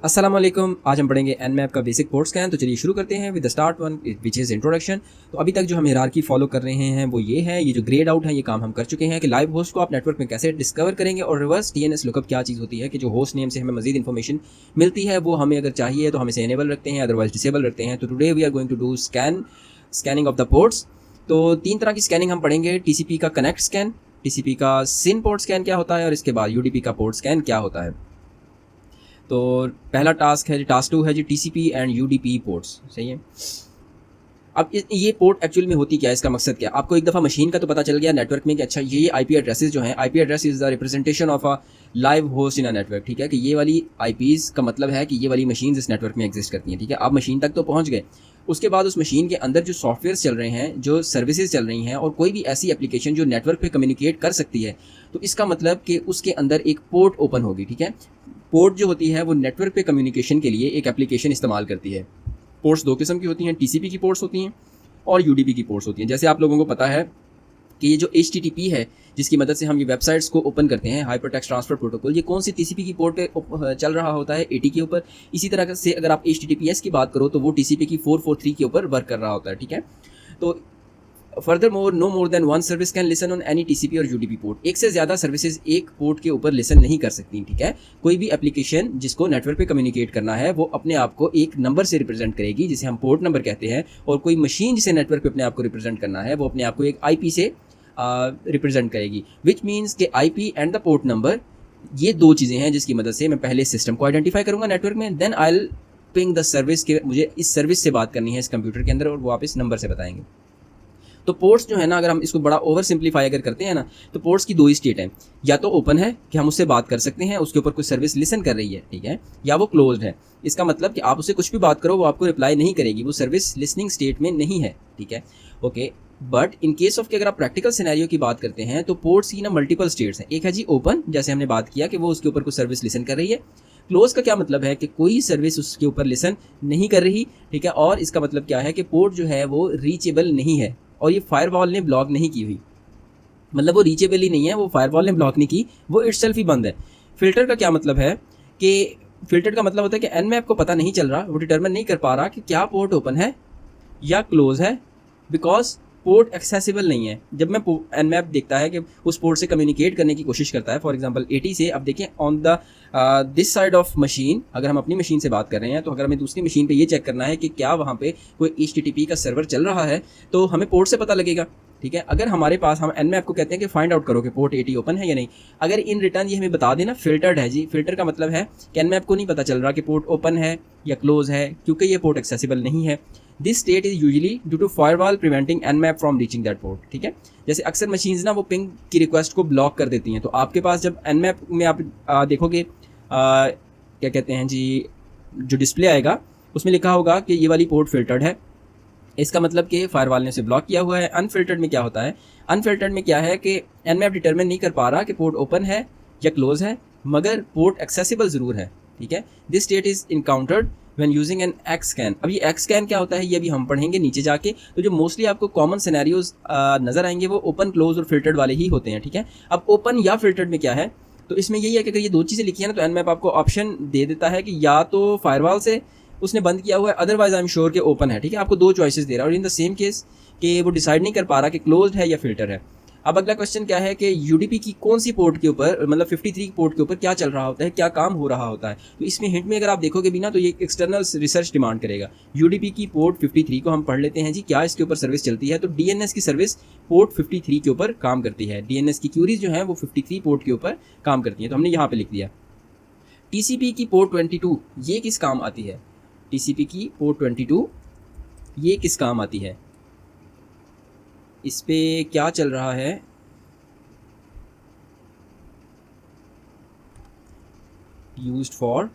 अस्सलाम वालेकुम। आज हम पढ़ेंगे Nmap का बेसिक पोर्ट स्कैन। तो चलिए शुरू करते हैं with the start one which is introduction. तो अभी तक जो हम हायरार्की फॉलो कर रहे हैं वो ये है, ये जो ग्रेड आउट है ये काम हम कर चुके हैं कि लाइव होस्ट को आप नेटवर्क में कैसे डिस्कवर करेंगे और रिवर्स DNS लुकअप क्या चीज़ होती है कि जो होस्ट नेम से हमें मजीद इन्फॉर्मेशन मिलती है वो हमें अगर चाहिए तो हम इसे इनेबल रखते हैं, अदरवाइज डिसेबल रखते हैं। तो today we are going to do scanning of the ports. तो 3 तरह की स्कैनिंग हम पढ़ेंगे। TCP का कनेक्ट स्कैन, TCP का सिन पोर्ट स्कैन क्या होता है और इसके बाद UDP का पोर्ट स्कैन क्या होता है। तो पहला टास्क है जी, टास्क 2 है जी TCP एंड UDP पोर्ट्स। सही है। अब ये पोर्ट एक्चुअल में होती क्या है, इसका मकसद क्या है। आपको एक दफ़ा मशीन का तो पता चल गया नेटवर्क में कि अच्छा ये IP एड्रेसेस जो हैं, IP address is the representation of a live host in a network. ठीक है कि ये वाली IPs का मतलब है कि ये वाली मशीन इस नेटवर्क में एग्जिस्ट करती हैं। ठीक है, आप मशीन तक तो पहुंच गए, उसके बाद उस मशीन के अंदर जो सॉफ्टवेयर चल रहे हैं, जो सर्विसेज चल रही हैं और कोई भी ऐसी एप्लीकेशन जो नेटवर्क पे कम्युनिकेट कर सकती है, तो इसका मतलब कि उसके अंदर एक पोर्ट ओपन होगी। ठीक है, पोर्ट जो होती है वो नेटवर्क पे कम्युनिकेशन के लिए एक एप्लीकेशन इस्तेमाल करती है। पोर्ट्स 2 किस्म की होती हैं, TCP की पोर्ट्स होती हैं और UDP की पोर्ट्स होती हैं। जैसे आप लोगों को पता है कि ये जो HTTP है जिसकी मदद से हम ये वेबसाइट्स को ओपन करते हैं, हाइपर टेक्स्ट ट्रांसफर प्रोटोकॉल, ये कौन सी TCP की पोर्ट पे चल रहा होता है, 80 के ऊपर। इसी तरह से अगर आप HTTPS की बात करो तो वो TCP की 443 के ऊपर वर्क कर रहा होता है। ठीक है, तो furthermore no more than one service can listen on any TCP और UDP पोर्ट। एक से ज़्यादा सर्विसेज एक पोर्ट के ऊपर लिसन नहीं कर सकती। ठीक है, कोई भी एप्लीकेशन जिसको नेटवर्क पे कम्युनिकेट करना है वो अपने आप को एक नंबर से रिप्रेजेंट करेगी जिसे हम पोर्ट नंबर कहते हैं, और कोई मशीन जिसे नेटवर्क पे अपने आप को रिप्रेजेंट करना है वो अपने आप को एक IP से रिप्रेजेंट करेगी, विच मीन्स के IP and the port number ये 2 चीज़ें हैं जिसकी मदद से मैं पहले सिस्टम को आइडेंटिफाई करूँगा नेटवर्क में, then I will ping the service के मुझे इस सर्विस से बात करनी है इस कंप्यूटर के अंदर और वो आप इस नंबर से बताएंगे। तो पोर्ट्स जो है ना, अगर हम इसको बड़ा ओवर सिंप्लीफाई अगर करते हैं ना, तो पोर्ट्स की 2 ही स्टेट हैं, या तो ओपन है कि हम उससे बात कर सकते हैं, उसके ऊपर कोई सर्विस लिसन कर रही है, ठीक है, या वो क्लोज्ड है। इसका मतलब कि आप उससे कुछ भी बात करो वो आपको रिप्लाई नहीं करेगी, वो सर्विस लिसनिंग स्टेट में नहीं है। ठीक है, okay. But in case of कि अगर आप प्रैक्टिकल सिनेरियो की बात करते हैं तो पोर्ट्स की ना मल्टीपल स्टेट्स हैं। एक है जी ओपन, जैसे हमने बात किया कि वो उसके ऊपर कोई सर्विस लिसन कर रही है। क्लोज का क्या मतलब है कि कोई सर्विस उसके ऊपर लिसन नहीं कर रही। ठीक है, और इसका मतलब क्या है कि पोर्ट जो है वो रीचेबल नहीं है और ये फायरवॉल ने ब्लॉक नहीं की हुई, मतलब वो रीचेबल ही नहीं है, वो फायरवॉल ने ब्लॉक नहीं की, वो इटसेल्फ ही बंद है। फिल्टर का क्या मतलब है कि फिल्टर का मतलब होता है कि Nmap को पता नहीं चल रहा, वो डिटरमिन नहीं कर पा रहा कि क्या पोर्ट ओपन है या क्लोज है, बिकॉज पोर्ट एक्सेसिबल नहीं है। जब मैं Nmap देखता है कि उस पोर्ट से कम्युनिकेट करने की कोशिश करता है, फॉर एग्जांपल 80 से, अब देखें on the this side of machine, अगर हम अपनी मशीन से बात कर रहे हैं तो अगर हमें दूसरी मशीन पे ये चेक करना है कि क्या वहाँ पे कोई HTTP का सर्वर चल रहा है तो हमें पोर्ट से पता लगेगा। ठीक है, अगर हमारे पास, हम Nmap को कहते हैं कि फाइंड आउट करो कि पोर्ट 80 ओपन है या नहीं, अगर इन रिटर्न ये हमें बता देना फिल्टर्ड है जी। फिल्टर का मतलब है कि Nmap को नहीं पता चल रहा कि पोर्ट ओपन है या क्लोज है क्योंकि ये पोर्ट एक्सेसिबल नहीं है। This state is usually due to firewall preventing Nmap from reaching that port. ठीक है, जैसे अक्सर मशीन्स ना वो पिंग की रिक्वेस्ट को ब्लॉक कर देती हैं, तो आपके पास जब Nmap में आप देखोगे क्या कहते हैं जी, जो डिस्प्ले आएगा उसमें लिखा होगा कि ये वाली पोर्ट फिल्टर्ड है, इसका मतलब कि फायरवॉल ने उसे ब्लॉक किया हुआ है। अनफिल्टर्ड में क्या होता है, अनफिल्टर्ड में क्या है कि Nmap डिटरमिन नहीं कर पा रहा कि पोर्ट ओपन है या क्लोज है, मगर पोर्ट एक्सेसिबल ज़रूर है। ठीक है, this state is encountered when using an X scan. अब ये एक्स स्कैन क्या होता है ये अभी हम पढ़ेंगे नीचे जाके। तो जो मोस्टली आपको कॉमन सिनेरियोज नज़र आएंगे वो ओपन, क्लोज और फिल्टर्ड वाले ही होते हैं। ठीक है, अब ओपन या फिल्टर्ड में क्या है, तो इसमें यही है कि अगर ये 2 चीज़ें लिखी है ना तो Nmap आपको ऑप्शन दे देता है कि या तो फायरवॉल से उसने बंद किया हुआ है, अदरवाइज आई एम श्योर कि ओपन है। ठीक है, आपको 2 चॉइसेस दे रहा है और इन द सेम केस कि वो डिसाइड नहीं कर पा रहा कि क्लोज्ड है या फिल्टर है। अब अगला क्वेश्चन क्या है कि UDP की कौन सी पोर्ट के ऊपर, मतलब 53 पोर्ट के ऊपर क्या चल रहा होता है, क्या काम हो रहा होता है। तो इसमें हिंट में अगर आप देखोगे भी ना तो ये एक्सटर्नल रिसर्च डिमांड करेगा। UDP की पोर्ट 53 को हम पढ़ लेते हैं जी, क्या इसके ऊपर सर्विस चलती है। तो DNS की सर्विस पोर्ट 53 के ऊपर काम करती है। DNS की क्यूरीज जो है वो 53 पोर्ट के ऊपर काम करती है, तो हमने यहाँ पे लिख दिया। TCP की पोर्ट 22 ये किस काम आती है, TCP की पोर्ट 22 ये किस काम आती है, इस पे क्या चल रहा है। यूज्ड फॉर,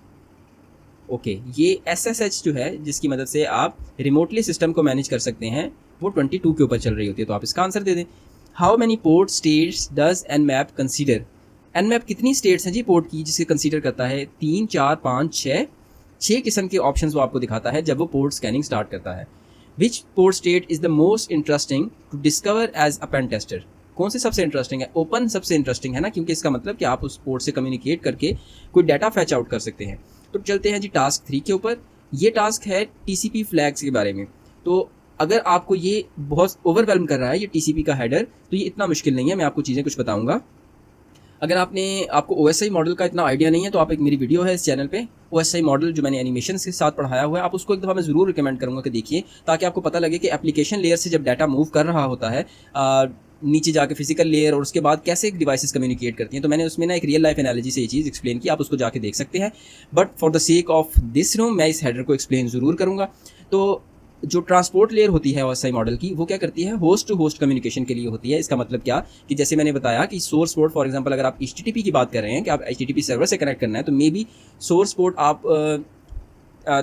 ओके, ये SSH जो है जिसकी मदद से आप रिमोटली सिस्टम को मैनेज कर सकते हैं, वो 22 के ऊपर चल रही होती है। तो आप इसका आंसर दे दें। How many port states does Nmap consider. Nmap कितनी स्टेट्स हैं जी पोर्ट की जिसे कंसीडर करता है, 3, 4, 5, 6 किस्म के ऑप्शंस वो आपको दिखाता है जब वो पोर्ट स्कैनिंग स्टार्ट करता है। Which port state is the most interesting to discover as a pen tester. कौन से सबसे इंटरेस्टिंग है, ओपन सबसे इंटरेस्टिंग है ना, क्योंकि इसका मतलब कि आप उस पोर्ट से कम्युनिकेट करके कोई डाटा फैच आउट कर सकते हैं। तो चलते हैं जी टास्क 3 के ऊपर। ये टास्क है टीसीपी फ्लैग्स के बारे में। तो अगर आपको ये बहुत ओवरवेलम कर रहा है ये टीसीपी का हेडर, तो ये इतना मुश्किल नहीं है, मैं आपको चीज़ें कुछ बताऊंगा। अगर आपको ओएसआई मॉडल का इतना आइडिया नहीं है तो आप एक मेरी वीडियो है इस चैनल पे ओएसआई मॉडल जो मैंने एनिमेशन के साथ पढ़ाया हुआ है, आप उसको एक दफ़ा मैं ज़रूर रिकमेंड करूँगा कि देखिए, ताकि आपको पता लगे कि एप्लीकेशन लेयर से जब डाटा मूव कर रहा होता है नीचे जाके फिजिकल लेयर और उसके बाद कैसे डिवाइसेस कम्युनिकेट करती हैं। तो मैंने उसमें ना एक रियल लाइफ एनालॉजी से ये चीज़ एक्सप्लेन की, आप उसको जाके देख सकते हैं। But for the sake of this room मैं इस हेडर को एक्सप्लेन ज़रूर करूँगा। तो जो ट्रांसपोर्ट लेयर होती है ओएसआई मॉडल की, वो क्या करती है, होस्ट टू होस्ट कम्युनिकेशन के लिए होती है। इसका मतलब क्या कि जैसे मैंने बताया कि सोर्स पोर्ट फॉर एग्जांपल अगर आप HTTP की बात कर रहे हैं कि आप HTTP सर्वर से कनेक्ट करना है, तो मे बी सोर्स पोर्ट आप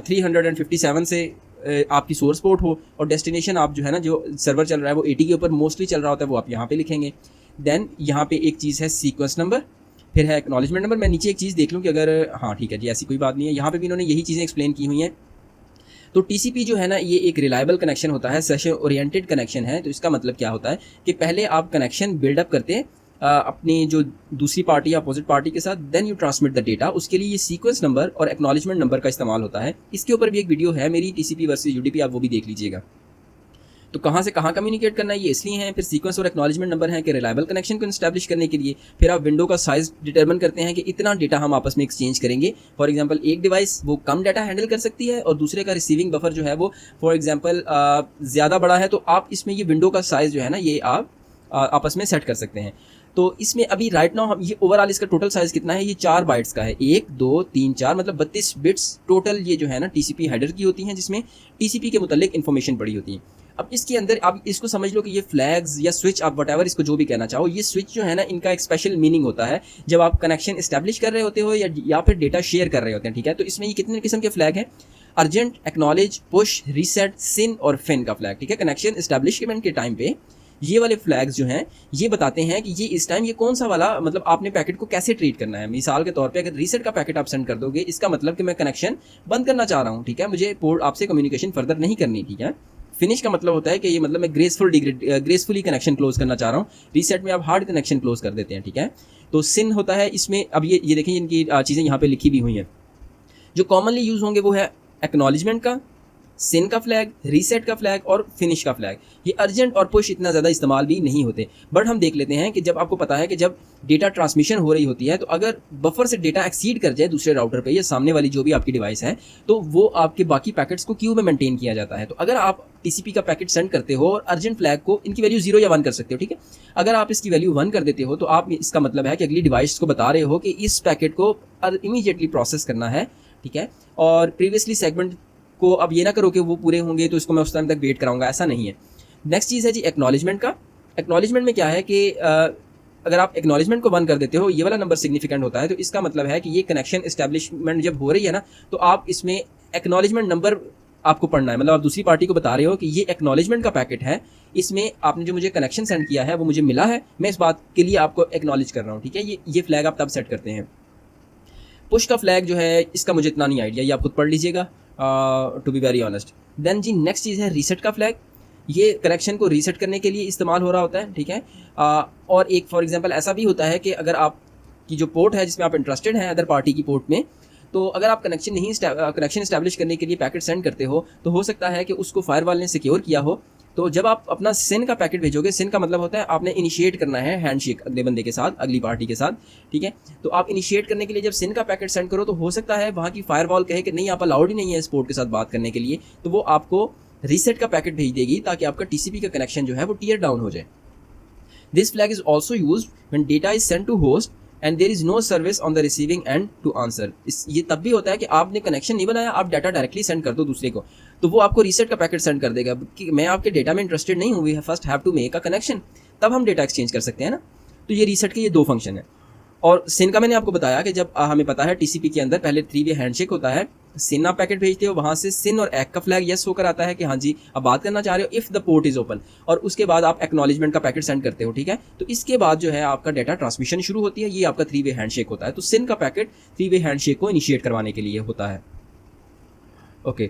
357 से आपकी सोर्स पोर्ट हो और डेस्टिनेशन आप जो है ना जो सर्वर चल रहा है वो 80 के ऊपर मोस्टली चल रहा होता है, वो आप यहाँ पे लिखेंगे। देन यहाँ पे एक चीज़ है सीक्वेंस नंबर, फिर है एक्नॉलेजमेंट नंबर। मैं नीचे एक चीज़ देख लूँ कि अगर हाँ ठीक है जी ऐसी कोई बात नहीं है, यहाँ पे भी इन्होंने यही चीज़ें एक्सप्लेन की हुई हैं। तो टीसीपी जो है ना ये एक रिलायबल कनेक्शन होता है, सेशन ओरिएंटेड कनेक्शन है। तो इसका मतलब क्या होता है कि पहले आप कनेक्शन बिल्डअप करते हैं अपनी जो दूसरी पार्टी या अपोजिट पार्टी के साथ, then you transmit the data. उसके लिए ये सीक्वेंस नंबर और एक्नॉलेजमेंट नंबर का इस्तेमाल होता है। इसके ऊपर भी एक वीडियो है मेरी टीसीपी वर्सेस यूडीपी, आप वो भी देख लीजिएगा। तो कहाँ से कहाँ कम्युनिकेट करना है ये इसलिए है। फिर सीक्वेंस और एक्नॉलेजमेंट नंबर है कि रिलायबल कनेक्शन को इस्टेब्लिश करने के लिए। फिर आप विंडो का साइज डिटरमिन करते हैं कि इतना डेटा हम आपस में एक्सचेंज करेंगे। फॉर एग्जांपल एक डिवाइस वो कम डाटा हैंडल कर सकती है और दूसरे का रिसीविंग बफर जो है वो फॉर एग्जांपल ज़्यादा बड़ा है, तो आप इसमें ये विंडो का साइज़ जो है ना ये आप आपस में सेट कर सकते हैं। तो इसमें अभी राइट नाउ हम ये ओवरऑल इसका टोटल साइज़ कितना है, ये 4 बाइट्स का है। 1 2 3 4 मतलब 32 बिट्स टोटल ये जो है ना टीसीपी हेडर की होती हैं, जिसमें टीसीपी के मुतालिक इन्फॉर्मेशन पड़ी होती है। अब इसके अंदर आप इसको समझ लो कि ये फ्लैग्स या स्विच, आप वट इसको जो भी कहना चाहो, ये स्विच जो है ना इनका एक स्पेशल मीनिंग होता है जब आप कनेक्शन इस्टेब्लिश कर रहे होते हो या फिर डेटा शेयर कर रहे होते हैं। ठीक है, तो इसमें ये कितने किस्म के फ्लैग हैं, अर्जेंट, एक्नॉलेज, पुश, रीसेट, सिन और फिन का फ्लैग। ठीक है, कनेक्शन इस्टेब्लिशमेंट के टाइम पे ये वाले फ्लैग्स जो हैं ये बताते हैं कि ये इस टाइम ये कौन सा वाला मतलब आपने पैकेट को कैसे ट्रीट करना है। मिसाल के तौर पे अगर रीसेट का पैकेट आप सेंड कर दोगे, इसका मतलब कि मैं कनेक्शन बंद करना चाह रहा हूँ। ठीक है, मुझे पोर्ट आपसे कम्युनिकेशन फर्दर नहीं करनी। ठीक है, फिनिश का मतलब होता है कि ये मतलब मैं ग्रेसफुली कनेक्शन क्लोज करना चाह रहा हूँ। रीसेट में आप हार्ड कनेक्शन क्लोज कर देते हैं। ठीक है, तो सिन होता है इसमें, अब ये देखें इनकी चीज़ें यहाँ पे लिखी भी हुई हैं। जो कॉमनली यूज़ होंगे वो है एक्नॉलेजमेंट का, सिन का फ्लैग, रीसेट का फ्लैग और फिनिश का फ्लैग। ये अर्जेंट और पुश इतना ज़्यादा इस्तेमाल भी नहीं होते। बट हम देख लेते हैं कि जब आपको पता है कि जब डेटा ट्रांसमिशन हो रही होती है, तो अगर बफर से डेटा एक्सीड कर जाए दूसरे राउटर पे या सामने वाली जो भी आपकी डिवाइस है, तो वो आपके बाकी पैकेट्स को क्यू में मेंटेन किया जाता है। तो अगर आप टीसीपी का पैकेट सेंड करते हो और अर्जेंट फ्लैग को इनकी वैल्यू 0 या 1 कर सकते हो। ठीक है, अगर आप इसकी वैल्यू 1 कर देते हो तो आप इसका मतलब है कि अगली डिवाइस को बता रहे हो कि इस पैकेट को इमीडिएटली प्रोसेस करना है। ठीक है, और प्रीवियसली सेगमेंट को अब ये ना करो कि वो पूरे होंगे तो इसको मैं उस टाइम तक वेट कराऊंगा, ऐसा नहीं है। नेक्स्ट चीज़ है जी एक्नॉलेजमेंट का। एक्नॉलेजमेंट में क्या है कि अगर आप एक्नॉलेजमेंट को 1 कर देते हो, ये वाला नंबर सिग्निफिकेंट होता है, तो इसका मतलब है कि ये कनेक्शन इस्टेब्लिशमेंट जब हो रही है ना, तो आप इसमें एक्नॉलेजमेंट नंबर आपको पढ़ना है। मतलब आप दूसरी पार्टी को बता रहे हो कि ये एक्नॉलेजमेंट का पैकेट है, इसमें आपने जो मुझे कनेक्शन सेंड किया है वो मुझे मिला है, मैं इस बात के लिए आपको एक्नॉलेज कर रहा हूँ। ठीक है, ये फ्लैग आप तब सेट करते हैं। पुश का फ्लैग जो है इसका मुझे इतना नहीं आइडिया, ये आप खुद पढ़ लीजिएगा to be very honest. Then जी नेक्स्ट चीज़ है रीसेट का फ्लैग। ये कनेक्शन को रीसेट करने के लिए इस्तेमाल हो रहा होता है। ठीक है, और एक फॉर एग्जांपल ऐसा भी होता है कि अगर आपकी जो पोर्ट है जिसमें आप इंटरेस्टेड हैं अदर पार्टी की पोर्ट में, तो अगर आप कनेक्शन इस्टेब्लिश करने के लिए पैकेट सेंड करते हो, तो हो सकता है कि उसको फायरवॉल ने सिक्योर किया हो। तो जब आप अपना सिन का पैकेट भेजोगे, सिन का मतलब होता है आपने इनिशिएट करना है हैंडशेक अगले बंदे के साथ, अगली पार्टी के साथ। ठीक है, तो आप इनिशिएट करने के लिए जब सिन का पैकेट सेंड करो, तो हो सकता है वहाँ की फायरवॉल कहे कि नहीं आप अलाउड ही नहीं है इस पोर्ट के साथ बात करने के लिए, तो वो आपको रीसेट का पैकेट भेज देगी ताकि आपका टीसीपी का कनेक्शन जो है वो टीयर डाउन हो जाए। This flag is also used when data is sent to host and there is no service on the receiving end to answer. ये तब भी होता है कि आपने कनेक्शन नहीं बनाया, आप डाटा डायरेक्टली सेंड कर दो दूसरे को, तो वो आपको रीसेट का पैकेट सेंड कर देगा कि मैं आपके डेटा में इंटरेस्टेड नहीं हूँ, we first have to make a connection, तब हम डेटा एक्सचेंज कर सकते हैं ना। तो ये रीसेट के ये 2 फंक्शन है। और सिन का मैंने आपको बताया कि जब हमें पता है टीसीपी के अंदर पहले 3 वे हैंडशेक होता है, सिन आप पैकेट भेजते हो, वहाँ से सिन और एक का फ्लैग यस होकर आता है कि हाँ जी अब बात करना चाह रहे हो if the port is open, और उसके बाद आप एक्नॉलेजमेंट का पैकेट सेंड करते हो। ठीक है, तो इसके बाद जो है आपका डाटा ट्रांसमिशन शुरू होती है, ये आपका 3 वे हैंडशेक होता है। तो सिन का पैकेट 3 वे हैंडशेक को इनिशिएट करवाने के लिए होता है। ओके,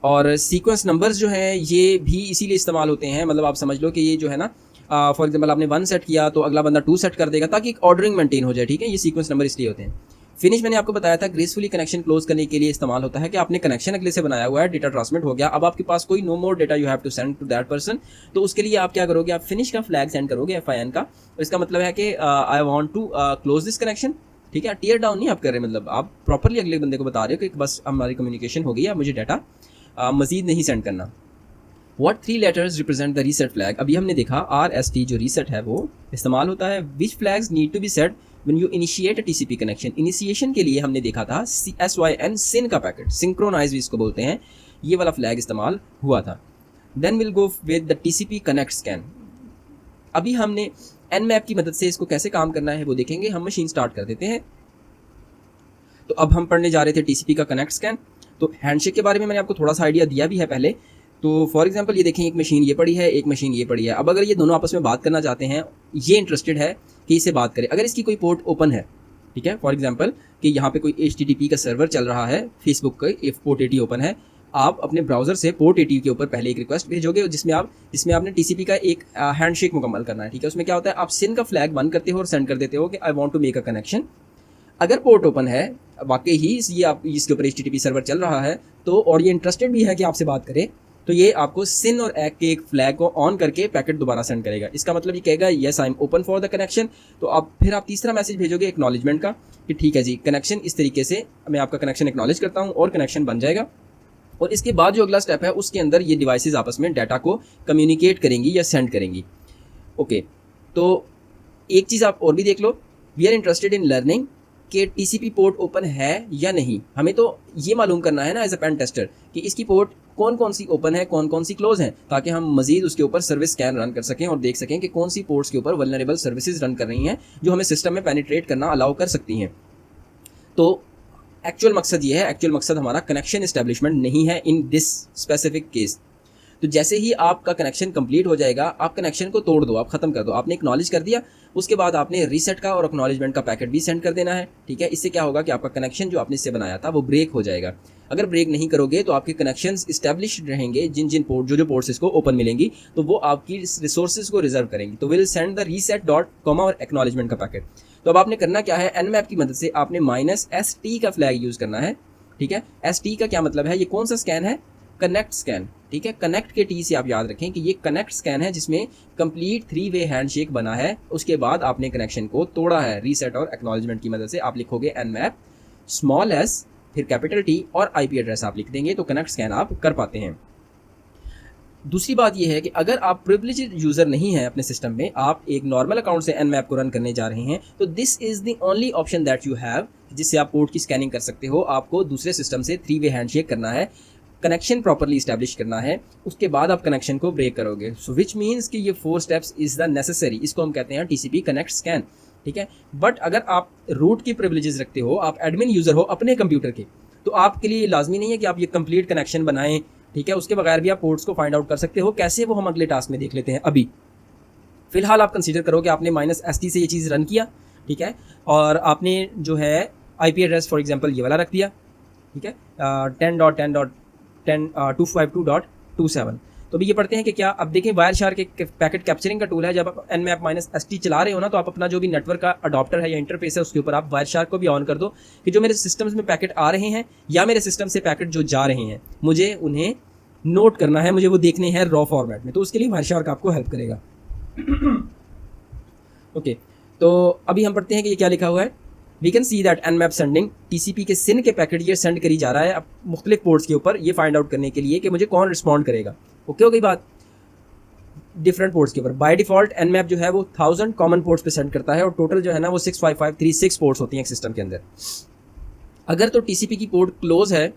और सीक्वेंस नंबर्स जो हैं ये भी इसीलिए इस्तेमाल होते हैं, मतलब आप समझ लो कि ये जो है ना फॉर एग्जांपल आपने 1 सेट किया तो अगला बंदा 2 सेट कर देगा ताकि एक ऑर्डरिंग मेंटेन हो जाए। ठीक है, ये सीक्वेंस नंबर इसलिए होते हैं। फिनिश मैंने आपको बताया था ग्रेसफुली कनेक्शन क्लोज करने के लिए इस्तेमाल होता है कि आपने कनेक्शन अगले से बनाया हुआ है, डेटा ट्रांसमिट हो गया, अब आपके पास कोई no more data you have to send to that person. तो उसके लिए आप क्या करोगे, आप फिनिश का फ्लैग सेंड करोगे FIN का। तो इसका मतलब है कि I want to close this connection, ठीक है। टीयर डाउन नहीं आप कर रहे, मतलब आप प्रॉपरली अगले बंदे को बता रहे हो कि बस हमारी कम्युनिकेशन हो गई है, मुझे डाटा मजीद नहीं सेंड करना। What 3 letters represent the reset flag? अभी हमने देखा RST जो reset है वो इस्तेमाल होता है। Which flags need to be set when you initiate a TCP connection? Initiation के लिए हमने देखा था SYN SYN का पैकेट, synchronize भी इसको बोलते हैं, ये वाला फ्लैग इस्तेमाल हुआ था। Then we'll go with the TCP connect scan. अभी हमने Nmap की मदद से इसको कैसे काम करना है वो देखेंगे। हम मशीन स्टार्ट कर देते हैं। तो अब हम पढ़ने जा रहे थे TCP का कनेक्ट स्कैन। तो हैंडशेक के बारे में मैंने आपको थोड़ा सा आइडिया दिया भी है पहले। तो फॉर एग्जांपल ये देखें, एक मशीन ये पड़ी है, एक मशीन ये पड़ी है। अब अगर ये दोनों आपस में बात करना चाहते हैं, ये इंटरेस्टेड है कि इससे बात करें, अगर इसकी कोई पोर्ट ओपन है, ठीक है, फॉर एग्जांपल कि यहाँ पे कोई HTTP का सर्वर चल रहा है, फेसबुक का पोर्ट 80 ओपन है, आप अपने ब्राउजर से पोर्ट 80 के ऊपर पहले एक रिक्वेस्ट भेजोगे जिसमें आपने TCP का एक हैंडशेक मुकम्मल करना है, ठीक है। उसमें क्या होता है, आप SYN का फ्लैग बंद करते हो और सेंड कर देते हो कि I want to make a connection. अगर पोर्ट ओपन है, वाकई ही ये आप इसके ऊपर HTTP सर्वर चल रहा है तो, और ये इंटरेस्टेड भी है कि आपसे बात करे, तो ये आपको SYN और ACK के एक फ्लैग को ऑन करके पैकेट दोबारा सेंड करेगा। इसका मतलब ये कहेगा yes I am open for the connection. तो आप तीसरा मैसेज भेजोगे एक्नॉलेजमेंट का कि ठीक है जी, कनेक्शन इस तरीके से मैं आपका कनेक्शन एक्नॉलेज करता हूँ, और कनेक्शन बन जाएगा। और इसके बाद जो अगला स्टेप है उसके अंदर ये डिवाइसेस आपस में डाटा को कम्युनिकेट करेंगी या सेंड करेंगी। ओके, तो एक चीज़ आप और भी देख लो, we are interested in learning कि TCP पोर्ट ओपन है या नहीं। हमें तो ये मालूम करना है ना एज अ पेन टेस्टर कि इसकी पोर्ट कौन कौन सी ओपन है, कौन कौन सी क्लोज हैं, ताकि हम मजीद उसके ऊपर सर्विस स्कैन रन कर सकें और देख सकें कि कौन सी पोर्ट्स के ऊपर वल्नरेबल सर्विसेज रन कर रही हैं जो हमें सिस्टम में पेनिट्रेट करना अलाउ कर सकती हैं। तो एक्चुअल मकसद ये है, एक्चुअल मकसद हमारा कनेक्शन इस्टेब्लिशमेंट नहीं है इन दिस स्पेसिफिक केस। तो जैसे ही आपका कनेक्शन कंप्लीट हो जाएगा, आप कनेक्शन को तोड़ दो, आप ख़त्म कर दो। आपने एक्नॉलेज कर दिया, उसके बाद आपने रीसेट का और एक्नॉलेजमेंट का पैकेट भी सेंड कर देना है, ठीक है। इससे क्या होगा कि आपका कनेक्शन जो आपने इससे बनाया था वो ब्रेक हो जाएगा। अगर ब्रेक नहीं करोगे तो आपके कनेक्शंस इस्टेब्लिश्ड रहेंगे, जिन पोर्ट जो पोर्ट्स को ओपन मिलेंगी तो वो आपकी रिसोर्सेज को रिजर्व करेंगी। तो will send the reset dot comma और एक्नॉलेजमेंट का पैकेट। तो अब आपने करना क्या है, Nmap की मदद से आपने -ST का फ्लैग यूज़ करना है, ठीक है। ST का क्या मतलब है, ये कौन सा स्कैन है, कनेक्ट स्कैन, ठीक है। कनेक्ट के T से आप याद रखें कि ये कनेक्ट स्कैन है जिसमें कंप्लीट 3 वे हैंडशेक बना है। उसके बाद आपने कनेक्शन को तोड़ा है रीसेट और एक्नॉलेजमेंट की मदद से। आप लिखोगे Nmap स्मॉल s फिर कैपिटल T और IP एड्रेस आप लिख देंगे, तो कनेक्ट स्कैन आप कर पाते हैं। दूसरी बात यह है कि अगर आप प्रिविलेज्ड यूज़र नहीं हैं अपने सिस्टम में, आप एक नॉर्मल अकाउंट से Nmap को रन करने जा रहे हैं, तो this is the only option that you have, जिससे आप पोर्ट की स्कैनिंग कर सकते हो। आपको दूसरे सिस्टम से 3 वे हैंडशेक करना है, कनेक्शन प्रॉपरली इस्टेब्लिश करना है, उसके बाद आप कनेक्शन को ब्रेक करोगे। सो विच मीन्स कि ये 4 स्टेप्स इज़ द नेसेसरी, इसको हम कहते हैं TCP कनेक्ट स्कैन, ठीक है। बट अगर आप रूट की प्रिविलेजेस रखते हो, आप एडमिन यूज़र हो अपने कंप्यूटर के, तो आपके लिए लाजमी नहीं है कि आप ये कंप्लीट कनेक्शन बनाएं, ठीक है। उसके बगैर भी आप पोर्ट्स को फाइंड आउट कर सकते हो। कैसे, वो हम अगले टास्क में देख लेते हैं। अभी फिलहाल आप कंसीडर करो कि आपने -ST से ये चीज़ रन किया, ठीक है, और आपने जो है IP एड्रेस फॉर एग्जांपल ये वाला रख दिया, ठीक है, 10.10.252.27। तो अभी ये पढ़ते हैं कि क्या, अब देखें वायर शार्क एक पैकेट कैप्चरिंग का टूल है। जब आप Nmap -ST चला रहे हो ना, तो आप अपना जो भी नेटवर्क का अडॉप्टर है या इंटरफेस है उसके ऊपर आप वायर शार्क को भी ऑन कर दो कि जो मेरे सिस्टम्स में पैकेट आ रहे हैं या मेरे सिस्टम से पैकेट जो जा रहे हैं, मुझे उन्हें नोट करना है, मुझे वो देखने हैं रॉ फॉर्मेट में। तो उसके लिए वायर शार्क आपको हेल्प करेगा। ओके, तो अभी हम पढ़ते हैं कि ये क्या लिखा हुआ है। We can see that Nmap sending TCP के SYN के पैकेट ये सेंड करी जा रहा है अब मुख्तलिफ पोर्ट्स के ऊपर, ये फाइंड आउट करने के लिए कि मुझे कौन रिस्पॉन्ड करेगा। ओके, हो गई बात। डिफरेंट पोर्ट्स के ऊपर बाय डिफ़ॉल्ट Nmap जो है वो 1000 कॉमन पोर्ट्स पे सेंड करता है, और टोटल जो है ना वो 65536 पोर्ट्स होती हैं एक सिस्टम के अंदर। अगर तो TCP की पोर्ट क्लोज है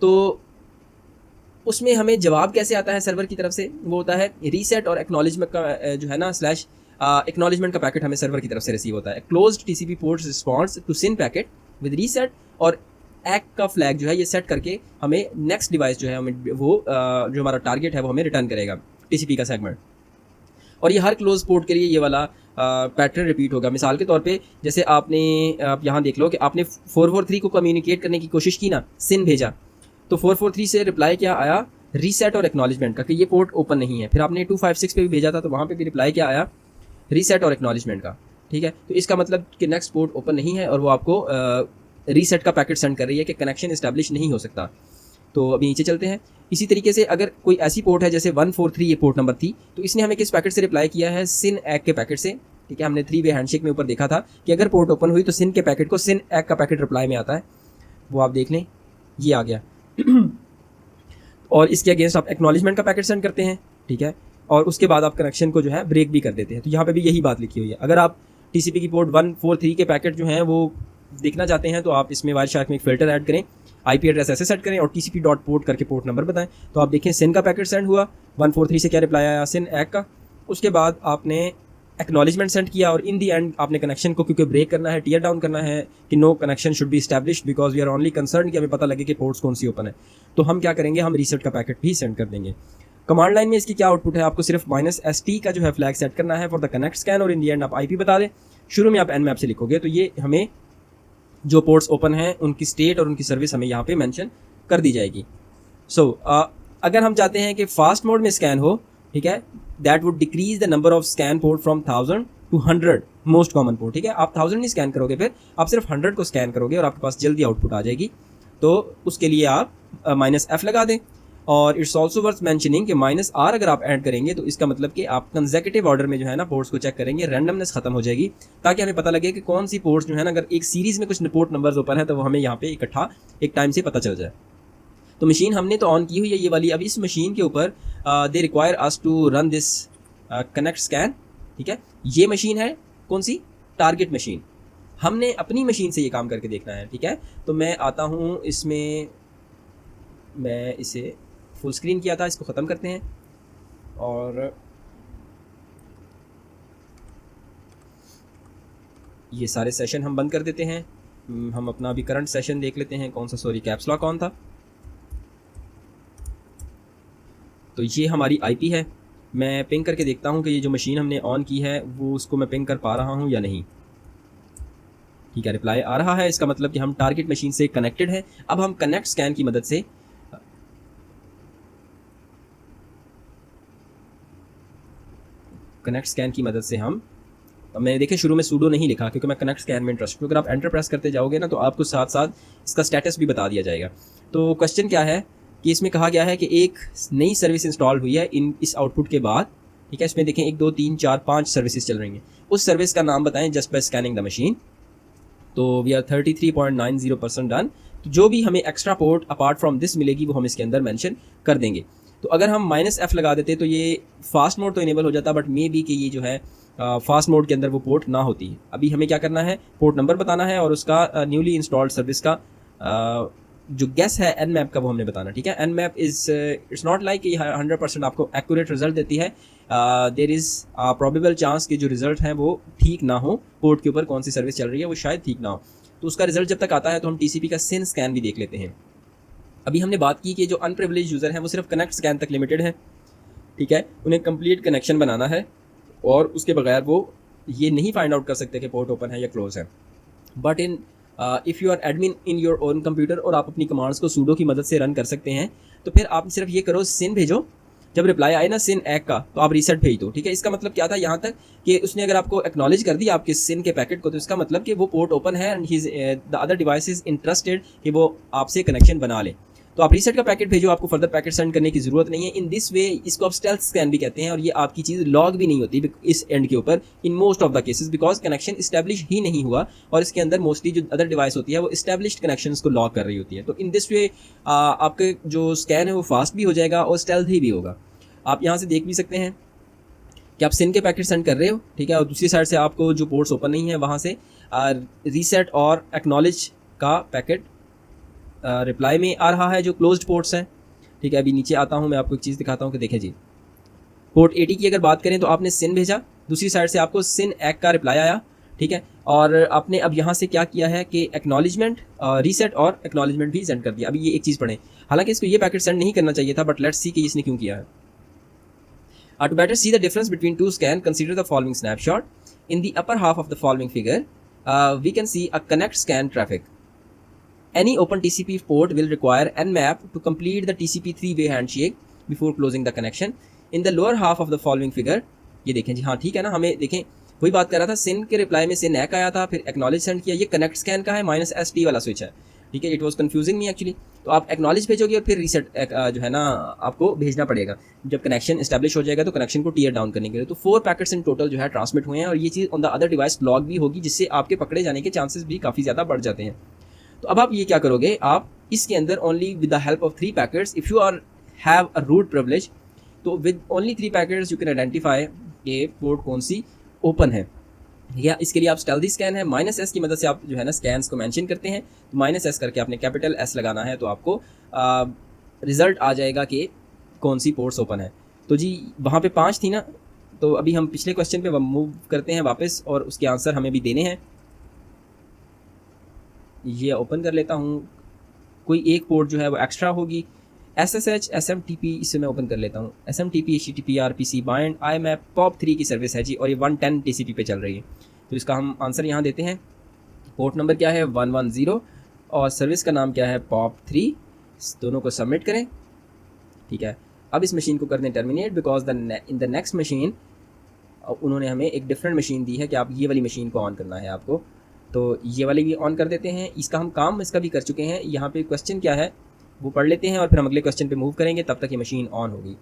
तो उसमें हमें जवाब कैसे आता है सर्वर की तरफ से, वो होता है रीसेट और एक्नॉलेजमेंट का जो है ना स्लैश एक्नॉलेजमेंट का पैकेट हमें सर्वर की तरफ से रिसीव होता है। Closed TCP ports response to SYN packet with reset और ACK का फ्लैग जो है ये सेट करके हमें नेक्स्ट डिवाइस जो है हमें वो जो हमारा टारगेट है वो हमें रिटर्न करेगा TCP का सेगमेंट। और ये हर क्लोज पोर्ट के लिए ये वाला पैटर्न रिपीट होगा। मिसाल के तौर पे जैसे आपने यहाँ देख लो कि आपने 443 को कम्युनिकेट करने की कोशिश की ना, SYN भेजा, तो 443 से रिप्लाई क्या आया, रीसेट और एक्नॉलेजमेंट का कि ये पोर्ट ओपन नहीं है। फिर आपने 256 पे भी भेजा था, तो वहाँ पे भी रिप्लाई क्या आया, रीसेट और एक्नॉलेजमेंट का, ठीक है, तो इसका मतलब कि नेक्स्ट पोर्ट ओपन नहीं है और वो आपको रीसेट का पैकेट सेंड कर रही है कि कनेक्शन इस्टेब्लिश नहीं हो सकता। तो अभी नीचे चलते हैं। इसी तरीके से अगर कोई ऐसी पोर्ट है जैसे 143 ये पोर्ट नंबर थी, तो इसने हमें किस पैकेट से रिप्लाई किया है, सिन एग के पैकेट से। ठीक है, हमने 3 वे हैंडशेक में ऊपर देखा था कि अगर पोर्ट ओपन हुई तो सिन के पैकेट को सिन एग का पैकेट रिप्लाई में आता है, वो आप देख लें, ये आ गया। और इसके अगेंस्ट आप एक्नॉलेजमेंट का पैकेट सेंड करते हैं। ठीक है, और उसके बाद आप कनेक्शन को जो है ब्रेक भी कर देते हैं। तो यहाँ पे भी यही बात लिखी हुई है। अगर आप टीसीपी की पोर्ट 143 के पैकेट जो हैं वो देखना चाहते हैं तो आप इसमें वायरशार्क में एक फ़िल्टर ऐड करें, आईपी एड्रेस ऐसे सेट करें और टीसीपी डॉट पोर्ट करके पोर्ट नंबर बताएं। तो आप देखें सिन का पैकेट सेंड हुआ, 143 से क्या रिप्लाई आया, सिन एग का। उसके बाद आपने एक्नॉलेजमेंट सेंड किया और इन दी एंड आपने कनेक्शन को क्योंकि ब्रेक करना है, टीयर डाउन करना है कि no connection should be established because we are only concern कि हमें पता लगे कि पोर्ट्स कौन सी ओपन है। तो हम क्या करेंगे, हम रीसेट का पैकेट भी सेंड कर देंगे। कमांड लाइन में इसकी क्या आउटपुट है, आपको सिर्फ -ST का जो है फ्लैग सेट करना है फॉर द कनेक्ट स्कैन और इन दी एंड आप आईपी बता दें। शुरू में आप nmap से लिखोगे तो ये हमें जो पोर्ट्स ओपन हैं उनकी स्टेट और उनकी सर्विस हमें यहाँ पे मेंशन कर दी जाएगी। सो अगर हम चाहते हैं कि फास्ट मोड में स्कैन हो, ठीक है, that would decrease the number of scan port from 1000 to 100 most common port. ठीक है, आप 1000 नहीं स्कैन करोगे, फिर आप सिर्फ 100 को स्कैन करोगे और आपके पास जल्दी आउटपुट आ जाएगी। तो उसके लिए आप -F लगा दें। और इट्स ऑल्सो वर्थ मैंशनिंग कि -R अगर आप ऐड करेंगे तो इसका मतलब कि आप कंसेक्यूटिव ऑर्डर में जो है ना पोर्ट्स को चेक करेंगे, रैंडमनेस खत्म हो जाएगी, ताकि हमें पता लगे कि कौन सी पोर्ट्स जो है ना, अगर एक सीरीज़ में कुछ पोर्ट नंबर्स ओपन है तो वो हमें यहाँ पे इकट्ठा एक टाइम से पता चल जाए। तो मशीन हमने तो ऑन की हुई है ये वाली। अब इस मशीन के ऊपर they require us to run this connect scan. ठीक है, ये मशीन है कौन सी, टारगेट मशीन। हमने अपनी मशीन से ये काम करके देखना है। ठीक है, तो मैं आता हूँ इसमें, मैं इसे फुल स्क्रीन किया था, इसको ख़त्म करते हैं और ये सारे सेशन हम बंद कर देते हैं। हम अपना अभी करंट सेशन देख लेते हैं, कौन सा, सॉरी कैप्स लॉक ऑन था। तो ये हमारी आईपी है। मैं पिंग करके देखता हूँ कि ये जो मशीन हमने ऑन की है वो उसको मैं पिंग कर पा रहा हूँ या नहीं। ठीक है, रिप्लाई आ रहा है, इसका मतलब कि हम टारगेट मशीन से कनेक्टेड है। अब हम कनेक्ट स्कैन की मदद से हम, मैंने देखे शुरू में सूडो नहीं लिखा क्योंकि मैं कनेक्ट स्कैन में इंटरेस्ट, क्योंकि अगर आप एंटर प्रेस करते जाओगे ना तो आपको साथ साथ इसका स्टेटस भी बता दिया जाएगा। तो क्वेश्चन क्या है कि इसमें कहा गया है कि एक नई सर्विस इंस्टॉल हुई है इस आउटपुट के बाद। ठीक है, इसमें देखें 1 2 3 4 5 सर्विसेज चल रही हैं। उस सर्विस का नाम बताएं just by scanning the machine. तो वी आर 33.90% डन। तो जो भी हमें extra port apart from this मिलेगी वो हम इसके अंदर मेंशन कर देंगे। तो अगर हम -F लगा देते तो ये फास्ट मोड तो इनेबल हो जाता, बट मे बी कि ये जो है फास्ट मोड के अंदर वो पोर्ट ना होती। अभी हमें क्या करना है, पोर्ट नंबर बताना है और उसका न्यूली इंस्टॉल्ड सर्विस का जो गेस है nmap का वो हमने बताना। ठीक है, nmap is it's not like 100% आपको एक्यूरेट रिजल्ट देती है। देयर इज़ प्रोबेबल चांस कि जो रिजल्ट है वो ठीक ना हो, पोर्ट के ऊपर कौन सी सर्विस चल रही है वो शायद ठीक ना हो। तो उसका रिजल्ट जब तक आता है तो हम TCP का सिन स्कैन भी देख लेते हैं। अभी हमने बात की कि जो अनप्रिविलेज यूज़र हैं वो सिर्फ कनेक्ट स्कैन तक लिमिटेड है। ठीक है, उन्हें कंप्लीट कनेक्शन बनाना है और उसके बगैर वो ये नहीं फाइंड आउट कर सकते कि पोर्ट ओपन है या क्लोज है। But in if you are admin in your own computer और आप अपनी कमांड्स को सूडो की मदद से रन कर सकते हैं, तो फिर आप सिर्फ ये करो, सिन भेजो, जब रिप्लाई आए ना सिन एग का तो आप रीसेट भेज दो। ठीक है, इसका मतलब क्या था यहाँ तक कि उसने अगर आपको एक्नॉलेज कर दिया आपके सिन के पैकेट को, तो इसका मतलब कि वो पोर्ट ओपन है and the other device is interested कि वो आपसे कनेक्शन बना ले। तो आप रीसेट का पैकेट भेजो, आपको फर्दर पैकेट सेंड करने की जरूरत नहीं है। इन दिस वे इसको आप स्टेल्थ स्कैन भी कहते हैं और ये आपकी चीज़ लॉग भी नहीं होती इस एंड के ऊपर in most of the cases, because connection establish ही नहीं हुआ और इसके अंदर मोस्टली जो अदर डिवाइस होती है वो इस्टेब्लिश्ड कनेक्शंस को लॉग कर रही होती है। तो इन दिस वे आपके जो स्कैन है वो फास्ट भी हो जाएगा और स्टेल्थ ही भी होगा। आप यहाँ से देख भी सकते हैं कि आप सिन के पैकेट सेंड कर रहे हो। ठीक है, और दूसरी साइड से आपको जो पोर्ट्स ओपन नहीं है वहाँ से रीसेट और एक्नॉलेज का पैकेट रिप्लाई में आ रहा है जो क्लोज्ड पोर्ट्स हैं। ठीक है, अभी नीचे आता हूँ, मैं आपको एक चीज़ दिखाता हूँ कि देखें जी, पोर्ट 80 की अगर बात करें तो आपने सिन भेजा, दूसरी साइड से आपको सिन एग का रिप्लाई आया। ठीक है, और आपने अब यहाँ से क्या किया है कि एक्नॉलेजमेंट, रीसेट और एक्नॉलेजमेंट भी सेंड कर दिया। अभी ये एक चीज़ पढ़ें, हालांकि इसको ये पैकेट सेंड नहीं करना चाहिए था, बट लेट्स सी कि इसने क्यों किया है। To better see the difference between two scan, consider the following snapshot. In the upper half of the following figure, we can see a connect scan traffic. Any open TCP port will require nmap to complete the TCP three-way handshake before closing the connection. In the lower half of the following figure, ये देखें जी, हाँ ठीक है ना, हमें देखें वही बात कर रहा था, सिन के रिप्लाई में सिन एक आया था, फिर एक्नॉलेज सेंड किया। ये कनेक्ट स्कैन का है, -ST वाला स्विच है, ठीक है। It was confusing me actually. तो आप एक्नॉलेज भेजोगे और फिर रीसेट जो है ना आपको भेजना पड़ेगा। जब कनेक्शन इस्टेब्लिश हो जाएगा तो कनेक्शन को टीयर डाउन करने के लिए। तो 4 पैकेट्स इन टोटल जो है ट्रांसमिट हुए हैं, और ये चीज़ on the other device log भी होगी, जिससे आपके पकड़े जाने के चांसेस भी काफ़ी ज़्यादा बढ़ जाते हैं। तो अब आप ये क्या करोगे, आप इसके अंदर only with the help of 3 packets, if you are have a root privilege, तो with only 3 packets you can identify ये पोर्ट कौन सी ओपन है। या इसके लिए आप स्टेल्दी स्कैन है, -S की मदद से आप जो है ना स्कैन्स को मेंशन करते हैं। तो -S करके आपने कैपिटल S लगाना है, तो आपको रिजल्ट आ जाएगा कि कौन सी पोर्ट्स ओपन है। तो जी वहाँ पे 5 थी ना, तो अभी हम पिछले क्वेश्चन पे मूव करते हैं वापस, और उसके आंसर हमें भी देने हैं। ये ओपन कर लेता हूँ, कोई एक पोर्ट जो है वो एक्स्ट्रा होगी। SSH SMTP इसे मैं ओपन कर लेता हूँ। SMTP HTTP RPC bind IMAP POP3 की सर्विस है जी, और ये 110 TCP पे चल रही है। तो इसका हम आंसर यहाँ देते हैं। पोर्ट नंबर क्या है 110, और सर्विस का नाम क्या है POP3। दोनों को सबमिट करें, ठीक है। अब इस मशीन को कर दें terminate, because in the next machine उन्होंने हमें एक डिफरेंट मशीन दी है कि आप ये वाली मशीन को ऑन करना है आपको। तो ये वाली भी ऑन कर देते हैं। इसका हम काम इसका भी कर चुके हैं। यहाँ पे क्वेश्चन क्या है वो पढ़ लेते हैं, और फिर हम अगले क्वेश्चन पे मूव करेंगे, तब तक ये मशीन ऑन होगी।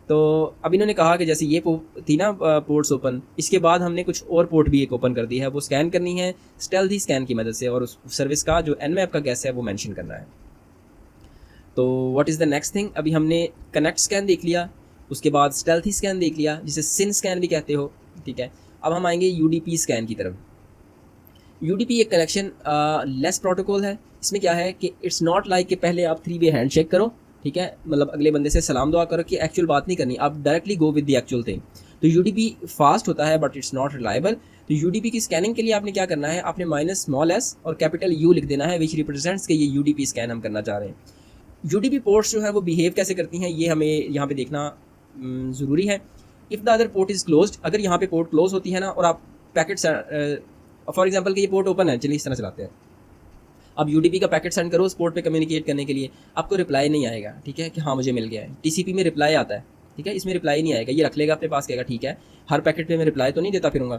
तो अब इन्होंने कहा कि जैसे ये थी ना पोर्ट्स ओपन, इसके बाद हमने कुछ और पोर्ट भी एक ओपन कर दी है, वो स्कैन करनी है स्टेल्दी स्कैन की मदद से, और उस सर्विस का जो Nmap का गैस है वो मेंशन करना है। तो what is the next thing, अभी हमने कनेक्ट स्कैन देख लिया, उसके बाद स्टेल्थी स्कैन देख लिया, जिसे सिन स्कैन भी कहते हो, ठीक है। अब हम आएंगे UDP स्कैन की तरफ। UDP एक कनेक्शन लेस प्रोटोकॉल है। इसमें क्या है कि इट्स नॉट लाइक कि पहले आप 3 वे हैंड शेक करो, ठीक है, मतलब अगले बंदे से सलाम दुआ करो कि एक्चुअल बात नहीं करनी, आप directly go with the actual thing. तो UDP फास्ट होता है बट इट्स नॉट रिलायबल। तो UDP की स्कैनिंग के लिए आपने क्या करना है, आपने -s और U लिख देना है, विच रिप्रेजेंट्स के ये UDP स्कैन हम करना चाह रहे हैं। UDP पोर्ट्स जो है वो बिहेव कैसे करती हैं, ये हमें यहाँ पे देखना ज़रूरी है। If the other port is closed, अगर यहाँ पे पोर्ट क्लोज होती है ना, और आप पैकेट फॉर एग्जाम्पल कि ये पोर्ट ओपन है, चलिए इस तरह चलाते हैं। अब UDP का पैकेट सेंड करो उस पोर्ट पे कम्युनिकेट करने के लिए, आपको रिप्लाई नहीं आएगा, ठीक है, कि हाँ मुझे मिल गया है। TCP में रिप्लाई आता है, ठीक है, इसमें रिप्लाई नहीं आएगा, ये रख लेगा अपने पास, कहेगा ठीक है, हर पैकेट पे मैं रिप्लाई तो नहीं देता फिरूंगा।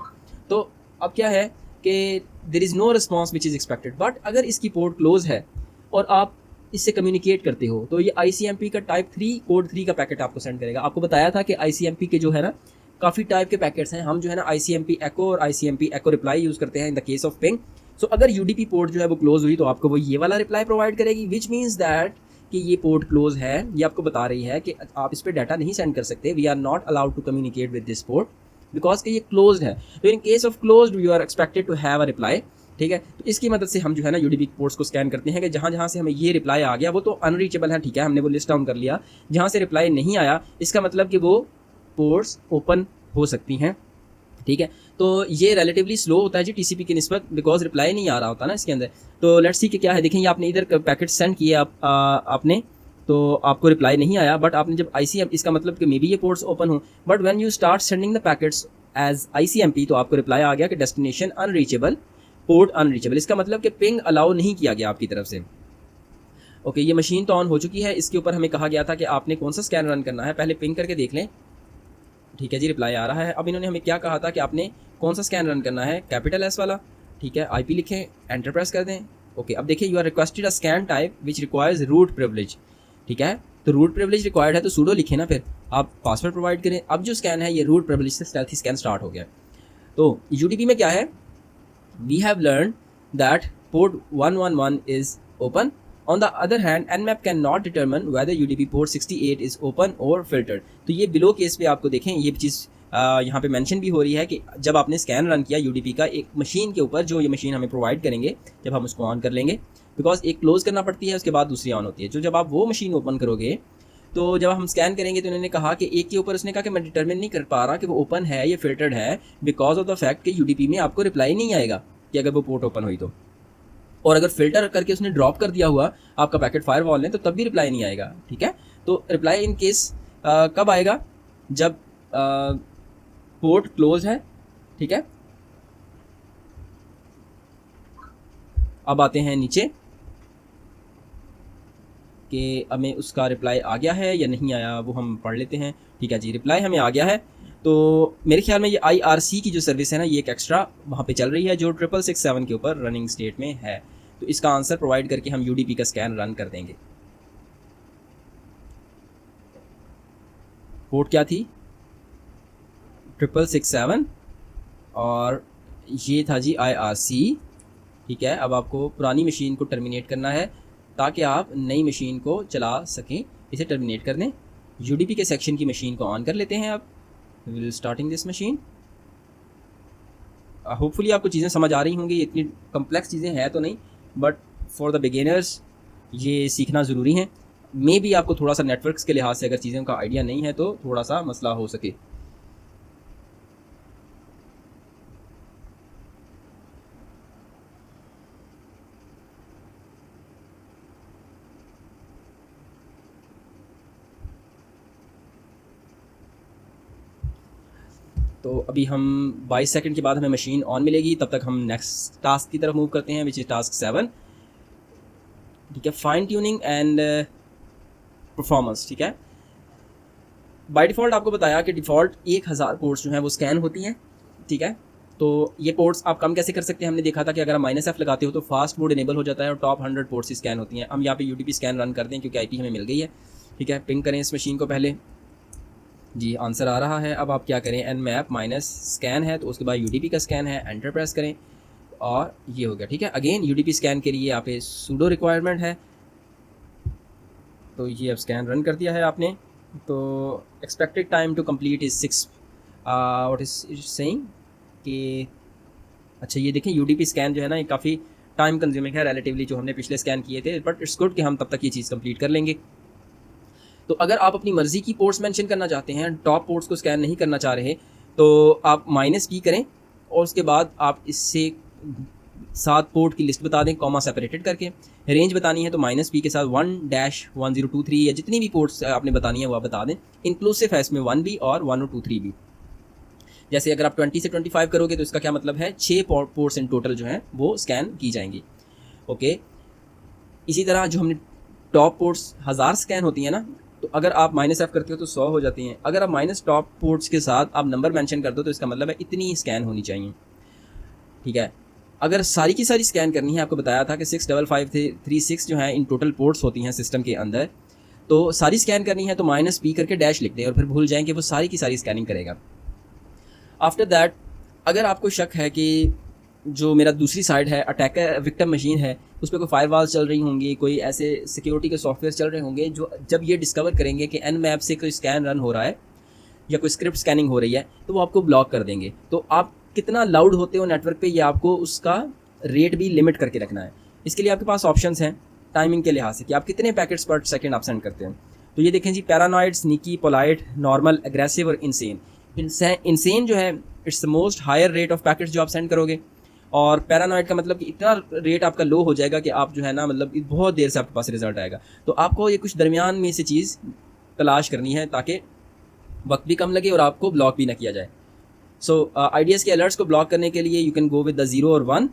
तो अब क्या है कि there is no response which is expected. But अगर इसकी पोर्ट क्लोज है और आप इससे कम्युनिकेट करते हो, तो ये ICMP का टाइप 3 कोड 3 का पैकेट आपको सेंड करेगा। आपको बताया था कि ICMP के जो है ना काफ़ी टाइप के पैकेट्स हैं। हम जो है ना ICMP एको और ICMP एको रिप्लाई यूज़ करते हैं in the case of ping. So अगर UDP पोर्ट जो है वो क्लोज हुई तो आपको वो ये वाला रिप्लाई प्रोवाइड करेगी, विच मीन्स दैट कि ये पोर्ट क्लोज है। ये आपको बता रही है कि आप इस पर डाटा नहीं सेंड कर सकते, we are not allowed to communicate with this port because कि ये क्लोज्ड है। तो in case of closed you are expected to have a reply, ठीक है। तो इसकी मदद से हम जो है ना UDP पोर्ट्स को स्कैन करते हैं कि जहाँ जहाँ से हमें ये रिप्लाई आ गया वो तो अनरीचेबल है, ठीक है, हमने वो लिस्ट डाउन कर लिया। जहाँ से रिप्लाई नहीं आया इसका मतलब कि वो पोर्ट्स ओपन हो सकती हैं, ठीक है। तो ये रिलेटिवली स्लो होता है जी TCP की निस्बत, बिकॉज रिप्लाई नहीं आ रहा होता ना इसके अंदर। तो लेट्स सी कि क्या है, देखें आपने इधर पैकेट सेंड किए आपने, तो आपको रिप्लाई नहीं आया। बट आपने जब ICMP, इसका मतलब कि मे बी ये पोर्ट्स ओपन हो, but when you start sending the packets as ICMP तो आपको रिप्लाई आ गया कि डेस्टिनेशन अनरीचेबल, पोर्ट अनरीचेबल। इसका मतलब कि पिंग अलाउ नहीं किया गया आपकी तरफ से। ओके, ये मशीन तो ऑन हो चुकी है। इसके ऊपर हमें कहा गया था कि आपने कौन सा स्कैन रन करना है, पहले पिंग करके देख लें, ठीक है जी, रिप्लाई आ रहा है। अब इन्होंने हमें क्या कहा था कि आपने कौन सा स्कैन रन करना है, कैपिटल S वाला, ठीक है, IP लिखें, एंटर प्रेस कर दें। ओके, अब देखिए you are requested a scan type which requires root privilege, ठीक है। तो रूट प्रिविलेज रिक्वायर्ड है तो सूडो लिखें ना, फिर आप पासवर्ड प्रोवाइड करें। अब जो स्कैन है ये रूट प्रिविलेज से स्टेल्थी स्कैन स्टार्ट हो गया। तो UDP में क्या है, we have learn that port 111 is open. On the other hand, Nmap cannot determine whether UDP port 68 is open or filtered। तो ये बिलो केस पे आपको देखें, ये चीज़ यहाँ पे मेंशन भी हो रही है कि जब आपने स्कैन रन किया UDP का एक मशीन के ऊपर, जो ये मशीन हमें प्रोवाइड करेंगे जब हम उसको ऑन कर लेंगे, बिकॉज एक क्लोज करना पड़ती है उसके बाद दूसरी ऑन होती है। जो जब आप वो मशीन ओपन करोगे तो जब हम स्कैन करेंगे तो उन्होंने कहा कि एक के ऊपर उसने कहा कि मैं डिटर्मिन नहीं कर पा रहा कि वो ओपन है या फिल्टर्ड है, बिकॉज ऑफ द फैक्ट कि UDP में आपको रिप्लाई नहीं आएगा कि अगर वो पोर्ट ओपन हुई तो। और अगर फिल्टर करके उसने ड्रॉप कर दिया हुआ आपका पैकेट फायरवॉल ने, तो तब भी रिप्लाई नहीं आएगा, ठीक है। तो रिप्लाई इन केस कब आएगा, जब पोर्ट क्लोज है, ठीक है। अब आते हैं नीचे कि हमें उसका रिप्लाई आ गया है या नहीं आया, वो हम पढ़ लेते हैं, ठीक है जी। रिप्लाई हमें आ गया है तो मेरे ख्याल में ये IRC की जो सर्विस है ना, ये एक एक्स्ट्रा वहाँ पे चल रही है जो 6667 के ऊपर रनिंग स्टेट में है। तो इसका आंसर प्रोवाइड करके हम UDP का स्कैन रन कर देंगे। पोर्ट क्या थी? 6667 और ये था जी IRC। ठीक है, अब आपको पुरानी मशीन को टर्मिनेट करना है ताकि आप नई मशीन को चला सकें। इसे टर्मिनेट कर दें। UDP के सेक्शन की मशीन को ऑन कर लेते हैं। अब will starting this machine. Hopefully आपको चीज़ें समझ आ रही होंगी। इतनी कम्प्लेक्स चीज़ें हैं तो नहीं, बट फॉर द बिगिनर्स ये सीखना ज़रूरी है। मे भी आपको थोड़ा सा नेटवर्क्स के लिहाज से अगर चीज़ों का आइडिया नहीं है तो थोड़ा सा मसला हो सके। तो अभी हम 22 सेकंड के बाद हमें मशीन ऑन मिलेगी। तब तक हम नेक्स्ट टास्क की तरफ मूव करते हैं, विच इज़ टास्क 7। ठीक है, फाइन ट्यूनिंग एंड परफॉर्मेंस। ठीक है, बाय डिफ़ॉल्ट आपको बताया कि डिफ़ॉल्ट 1000 पोर्ट्स जो हैं वो स्कैन होती हैं। ठीक है, तो ये पोर्ट्स आप कम कैसे कर सकते हैं? हमने देखा था कि अगर आप -F लगाते हो तो फास्ट मोड इनेबल हो जाता है और टॉप 100 पोर्ट्स ही स्कैन होती हैं। हम यहाँ पे UDP स्कैन रन करते हैं क्योंकि IP हमें मिल गई है। ठीक है, पिंग करें इस मशीन को पहले। जी, आंसर आ रहा है। अब आप क्या करें, nmap -स्कैन है तो उसके बाद UDP का स्कैन है, एंटर प्रेस करें और ये हो गया। ठीक है, अगेन UDP स्कैन के लिए यहाँ पे सूडो रिक्वायरमेंट है। तो ये अब स्कैन रन कर दिया है आपने। तो expected time to complete is 6 what is saying कि अच्छा ये देखें UDP स्कैन जो है ना ये काफ़ी टाइम कंज्यूमिंग है रिलेटिवली जो हमने पिछले स्कैन किए थे, बट इट्स गुड कि हम तब तक ये चीज़ कंप्लीट कर लेंगे। तो अगर आप अपनी मर्ज़ी की पोर्ट्स मेंशन करना चाहते हैं, टॉप पोर्ट्स को स्कैन नहीं करना चाह रहे, तो आप -P करें और उसके बाद आप इससे 7 पोर्ट की लिस्ट बता दें कॉमा सेपरेटेड करके। रेंज बतानी है तो -P के साथ 1-1023 या जितनी भी पोर्ट्स आपने बतानी है वो आप बता दें। इंक्लूसिव है इसमें 1B और 1023 भी। जैसे अगर आप 20 से 25 करोगे तो इसका क्या मतलब है, 6 पोर्ट्स इन टोटल जो हैं वो स्कैन की जाएंगी। ओके, इसी तरह जो हमने टॉप पोर्ट्स 1000 स्कैन होती हैं ना, तो अगर आप -F करते हो तो 100 हो जाती हैं। अगर आप माइनस टॉप पोर्ट्स के साथ आप नंबर मेंशन कर दो तो इसका मतलब है इतनी स्कैन होनी चाहिए। ठीक है, अगर सारी की सारी स्कैन करनी है, आपको बताया था कि 65536 जो है इन टोटल पोर्ट्स होती हैं सिस्टम के अंदर, तो सारी स्कैन करनी है तो -P करके डैश लिख दें और फिर भूल जाएं कि वो सारी की सारी स्कैनिंग करेगा। आफ्टर दैट अगर आपको शक है कि जो मेरा दूसरी साइड है अटैकर विक्टिम मशीन है उस पर कोई फायरवॉल चल रही होंगी, कोई ऐसे सिक्योरिटी के सॉफ्टवेयर चल रहे होंगे जो जब ये डिस्कवर करेंगे कि nmap से कोई स्कैन रन हो रहा है या कोई स्क्रिप्ट स्कैनिंग हो रही है तो वो आपको ब्लॉक कर देंगे। तो आप कितना लाउड होते हो नेटवर्क पे ये आपको उसका रेट भी लिमिट करके रखना है। इसके लिए आपके पास ऑप्शंस हैं टाइमिंग के लिहाज से कि आप कितने पैकेट्स पर सेकंड आप सेंड करते हैं। तो ये देखें जी, paranoid, sneaky, polite, normal, aggressive और इंसेन। इंसेन जो है it's the most higher rate of packets जो आप सेंड करोगे, और पैरानॉइड का मतलब कि इतना रेट आपका लो हो जाएगा कि आप जो है ना मतलब बहुत देर से आपके पास रिजल्ट आएगा। तो आपको ये कुछ दरमियान में से चीज़ तलाश करनी है ताकि वक्त भी कम लगे और आपको ब्लॉक भी ना किया जाए। सो आइडियाज़ के अलर्ट्स को ब्लॉक करने के लिए you can go with the 0 और 1।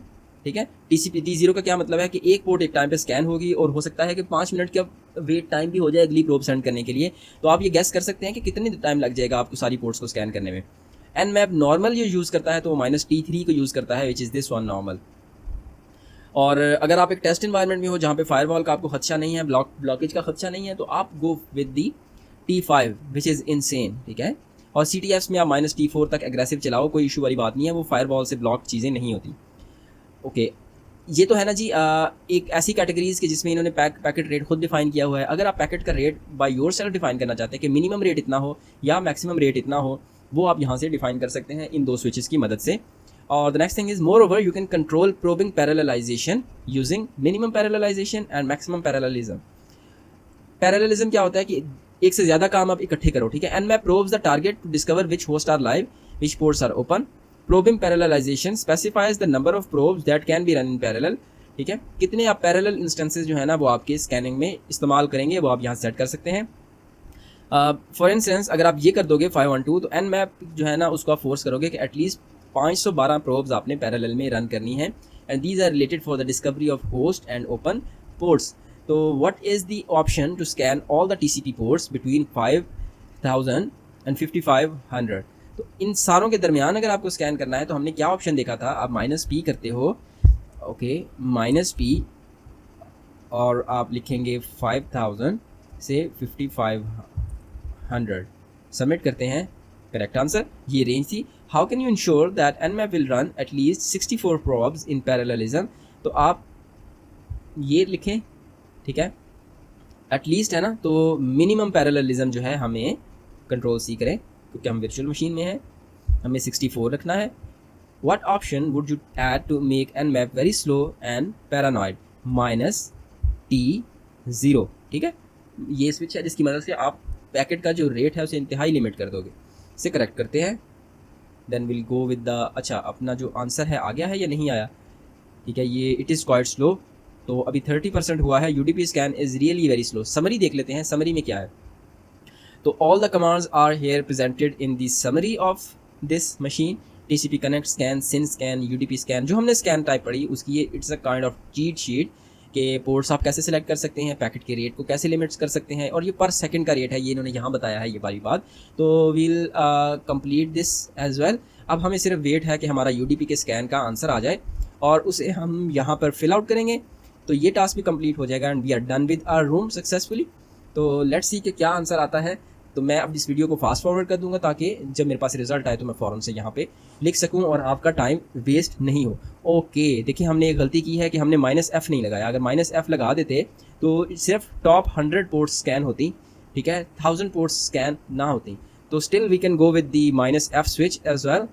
ठीक है, T0 का क्या मतलब है कि एक पोर्ट एक टाइम पे स्कैन होगी और हो सकता है कि 5 मिनट का वेट टाइम भी हो जाए अगली प्रोब सेंड करने के लिए। तो आप ये गेस कर सकते हैं कि कितनी टाइम लग जाएगा आपको सारी पोर्ट्स को स्कैन करने में। nmap नॉर्मल ये यूज़ करता है तो वो -T3 को यूज़ करता है which is this one normal. और अगर आप एक टेस्ट इन्वायरमेंट में हो जहाँ पे फायरवॉल का आपको खदशा नहीं है, ब्लॉकेज का खदशा नहीं है, तो आप गो with the T5 which is insane. ठीक है, और CTFs में आप -T4 तक एग्रेसिव चलाओ, कोई इशू वाली बात नहीं है, वो फायरवॉल से ब्लॉक चीज़ें नहीं होती। ओके, ये तो है ना जी एक ऐसी कैटेगरीज़ के जिसमें इन्होंने पैकेट रेट खुद डिफाइन किया हुआ है। अगर आप पैकेट का rate by your self define करना चाहते हैं कि मिनिमम रेट इतना हो या मैक्सिमम रेट इतना हो, वो आप यहाँ से डिफाइन कर सकते हैं इन 2 स्विचेस की मदद से। और the next thing is moreover you can control probing parallelization using minimum parallelization and maximum parallelism. Parallelism क्या होता है कि एक से ज़्यादा काम आप इकट्ठे करो। ठीक है, nmap probes the target to discover which hosts are live, which ports are open. Probing parallelization specifies the number of probes that can be run in parallel. ठीक है, कितने आप पैरेलल इंस्टेंसेस जो है ना वो आपके स्कैनिंग में इस्तेमाल करेंगे वो आप यहाँ सेट कर सकते हैं। फॉर इंस्टेंस अगर आप ये कर दोगे 512 तो nmap जो है ना उसको आप फोर्स करोगे कि एटलीस्ट 512 प्रोब्स आपने पैरेलल में रन करनी है, and these are related for the discovery of host and open ports. तो what is the option to scan all the TCP ports between 5000 and 5500। तो इन सारों के दरमियान अगर आपको स्कैन करना है तो हमने क्या ऑप्शन देखा था, आप -P करते हो, ओके, -P और आप लिखेंगे 5000 से 5500, सबमिट करते हैं, करेक्ट आंसर ये रेंज थी। How can you ensure that Nmap will run at least 64 probes in parallelism, तो आप ये लिखें, ठीक है, एटलीस्ट है ना, तो मिनिमम पैरेललिज्म जो है हमें कंट्रोल C करें क्योंकि हम वर्चुअल मशीन में हैं, हमें 64 रखना है। What option would you add to make Nmap very slow and paranoid, -T0, ठीक है, ये स्विच है जिसकी मदद से आप पैकेट का जो रेट है उसे इंतहाई लिमिट कर दोगे। इसे करेक्ट करते हैं, then will go with the, अच्छा अपना जो आंसर है आ गया है या नहीं आया, ठीक है, ये इट इज़ क्वाइट स्लो, तो अभी 30% हुआ है। UDP scan is really very slow. Summary देख लेते हैं, समरी में क्या है, तो all the commands are here presented in the summary of this machine, TCP connect scan, SYN scan, UDP scan, जो हमने स्कैन टाइप पढ़ी उसकी ये it's a kind of cheat sheet के पोर्ट्स आप कैसे सिलेक्ट कर सकते हैं, पैकेट के रेट को कैसे लिमिट्स कर सकते हैं, और ये पर सेकंड का रेट है, ये इन्होंने यहाँ बताया है ये वाली बात। तो we'll complete this as well. अब हमें सिर्फ वेट है कि हमारा UDP के स्कैन का आंसर आ जाए और उसे हम यहाँ पर फिल आउट करेंगे, तो ये टास्क भी कंप्लीट हो जाएगा and we are done with our room successfully. तो लेट्स सी कि क्या आंसर आता है। तो मैं अब इस वीडियो को फास्ट फॉरवर्ड कर दूंगा ताकि जब मेरे पास रिजल्ट आए तो मैं फ़ौरन से यहाँ पे लिख सकूँ और आपका टाइम वेस्ट नहीं हो। ओके, देखिए हमने एक गलती की है कि हमने -F नहीं लगाया। अगर -F लगा देते तो सिर्फ टॉप 100 पोर्ट्स स्कैन होती, ठीक है, 1000 पोर्ट्स स्कैन ना होती। तो still we can go with the -F switch as well.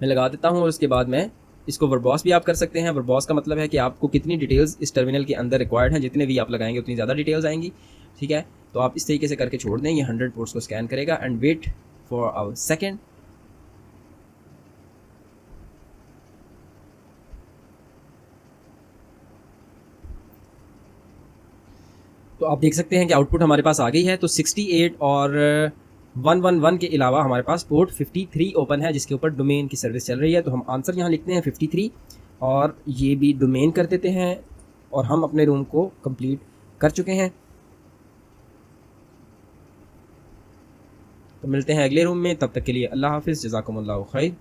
मैं लगा देता हूँ और उसके बाद मैं इसको वर्बॉस भी आप कर सकते हैं। वर्बॉस का मतलब है कि आपको कितनी डिटेल्स इस टर्मिनल के अंदर रिक्वायर्ड हैं, जितने भी आप लगाएंगे उतनी ज़्यादा डिटेल्स आएंगी, ठीक है। तो आप इस तरीके से करके छोड़ दें, ये 100 पोर्ट्स को स्कैन करेगा and wait for our second. तो आप देख सकते हैं कि आउटपुट हमारे पास आ गई है। तो 68 और 111 के अलावा हमारे पास पोर्ट 53 ओपन है जिसके ऊपर डोमेन की सर्विस चल रही है। तो हम आंसर यहाँ लिखते हैं 53 और ये भी डोमेन कर देते हैं और हम अपने रूम को कंप्लीट कर चुके हैं। तो मिलते हैं अगले रूम में, तब तक के लिए अल्लाह हाफिज़, जज़ाकुमुल्लाहु खैर।